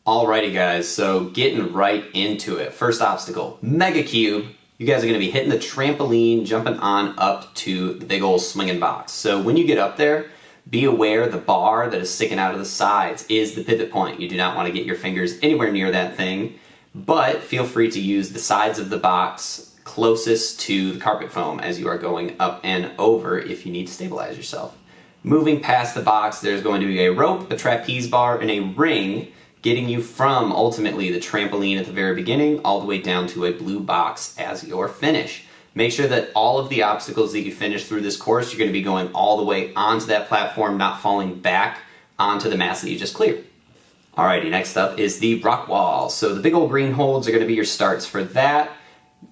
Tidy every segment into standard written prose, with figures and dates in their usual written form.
Alrighty guys, so getting right into it. First obstacle, Mega Cube. You guys are going to be hitting the trampoline, jumping on up to the big old swinging box. So when you get up there, be aware the bar that is sticking out of the sides is the pivot point. You do not want to get your fingers anywhere near that thing, but feel free to use the sides of the box closest to the carpet foam as you are going up and over if you need to stabilize yourself. Moving past the box, there's going to be a rope, a trapeze bar, and a ring getting you from ultimately the trampoline at the very beginning all the way down to a blue box as your finish. Make sure that all of the obstacles that you finish through this course, you're going to be going all the way onto that platform, not falling back onto the mats that you just cleared. Alrighty, next up is the rock wall. So the big old green holds are going to be your starts for that.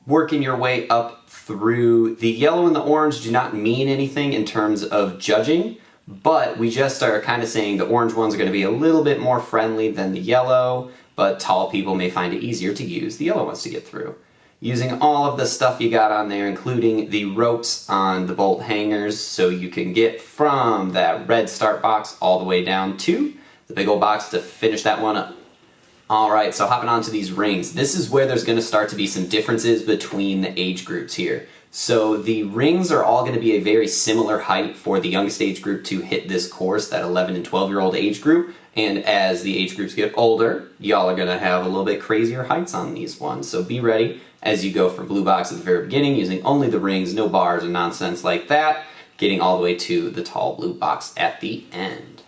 Working your way up through the yellow and the orange do not mean anything in terms of judging, but we just are kind of saying the orange ones are going to be a little bit more friendly than the yellow, but tall people may find it easier to use the yellow ones to get through. Using all of the stuff you got on there, including the ropes on the bolt hangers, so you can get from that red start box all the way down to the big old box to finish that one up. Alright, so hopping onto these rings. This is where there's going to start to be some differences between the age groups here. So the rings are all going to be a very similar height for the youngest age group to hit this course, that 11 and 12-year-old age group. And as the age groups get older, y'all are going to have a little bit crazier heights on these ones. So be ready as you go from blue box at the very beginning, using only the rings, no bars or nonsense like that, getting all the way to the tall blue box at the end.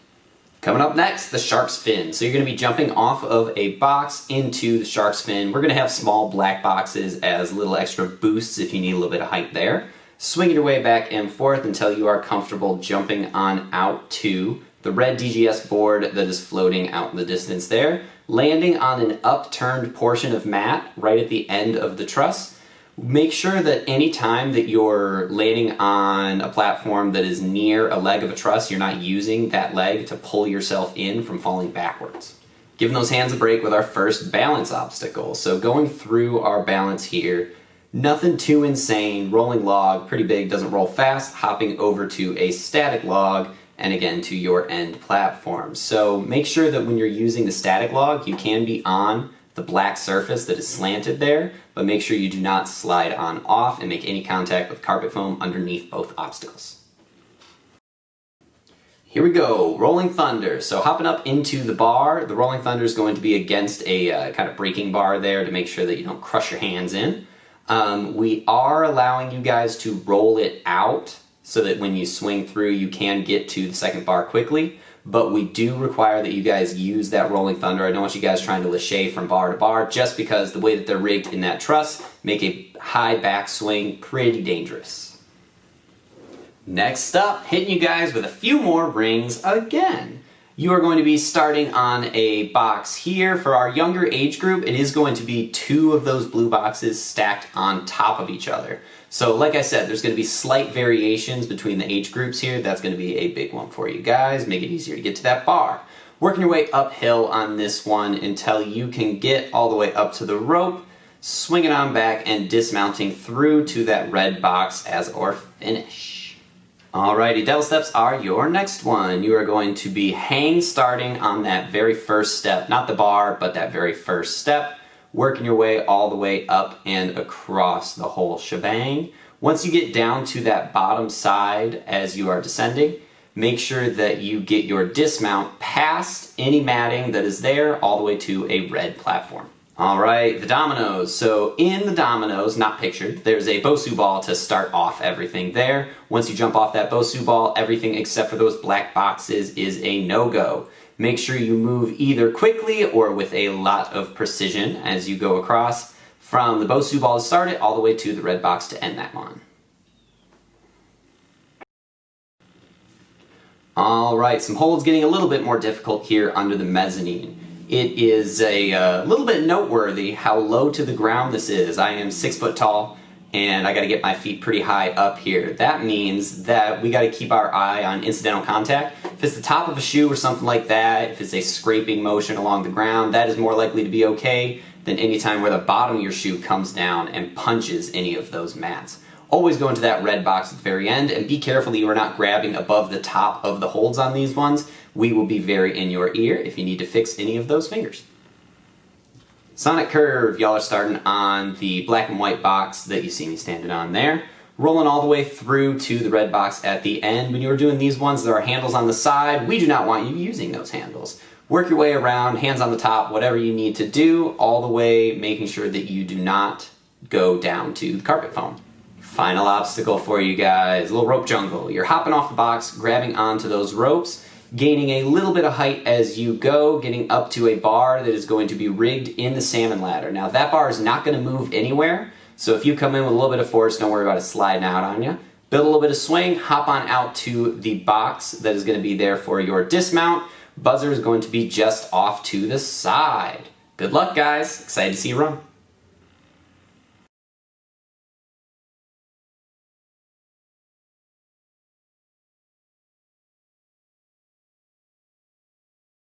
Coming up next, the shark's fin. So you're going to be jumping off of a box into the shark's fin. We're going to have small black boxes as little extra boosts if you need a little bit of height there. Swing your way back and forth until you are comfortable jumping on out to the red DGS board that is floating out in the distance there, landing on an upturned portion of mat right at the end of the truss. Make sure that any time that you're landing on a platform that is near a leg of a truss, you're not using that leg to pull yourself in from falling backwards. Giving those hands a break with our first balance obstacle. So going through our balance here, nothing too insane, rolling log, pretty big, doesn't roll fast, hopping over to a static log, and again to your end platform. So make sure that when you're using the static log, you can be on the black surface that is slanted there, but make sure you do not slide on off and make any contact with carpet foam underneath both obstacles. Here we go, Rolling Thunder. So hopping up into the bar, the Rolling Thunder is going to be against a kind of braking bar there to make sure that you don't crush your hands in. We are allowing you guys to roll it out so that when you swing through you can get to the second bar quickly. But we do require that you guys use that Rolling Thunder. I don't want you guys trying to lâcher from bar to bar, just because the way that they're rigged in that truss make a high backswing pretty dangerous. Next up, hitting you guys with a few more rings again. You are going to be starting on a box here. For our younger age group, it is going to be two of those blue boxes stacked on top of each other. So like I said, there's going to be slight variations between the age groups here. That's going to be a big one for you guys. Make it easier to get to that bar. Working your way uphill on this one until you can get all the way up to the rope, swinging on back and dismounting through to that red box as our finish. Alrighty, devil steps are your next one. You are going to be hang starting on that very first step, not the bar, but that very first step. Working your way all the way up and across the whole shebang. Once you get down to that bottom side as you are descending, make sure that you get your dismount past any matting that is there all the way to a red platform. Alright, the dominoes. So in the dominoes, not pictured, there's a Bosu ball to start off everything there. Once you jump off that Bosu ball, everything except for those black boxes is a no-go. Make sure you move either quickly or with a lot of precision as you go across from the Bosu ball to start it all the way to the red box to end that one. Alright, some holds getting a little bit more difficult here under the mezzanine. It is a little bit noteworthy how low to the ground this is. I am 6 foot tall and I got to get my feet pretty high up here. That means that we got to keep our eye on incidental contact. If it's the top of a shoe or something like that, if it's a scraping motion along the ground, that is more likely to be okay than any time where the bottom of your shoe comes down and punches any of those mats. Always go into that red box at the very end, and be careful that you are not grabbing above the top of the holds on these ones. We will be very in your ear if you need to fix any of those fingers. Sonic Curve, y'all are starting on the black and white box that you see me standing on there, rolling all the way through to the red box at the end. When you're doing these ones, there are handles on the side. We do not want you using those handles. Work your way around, hands on the top, whatever you need to do, all the way making sure that you do not go down to the carpet foam. Final obstacle for you guys, a little rope jungle. You're hopping off the box, grabbing onto those ropes, gaining a little bit of height as you go, getting up to a bar that is going to be rigged in the salmon ladder. Now that bar is not going to move anywhere, so if you come in with a little bit of force, don't worry about it sliding out on you. Build a little bit of swing, hop on out to the box that is going to be there for your dismount. Buzzer is going to be just off to the side. Good luck, guys. Excited to see you run.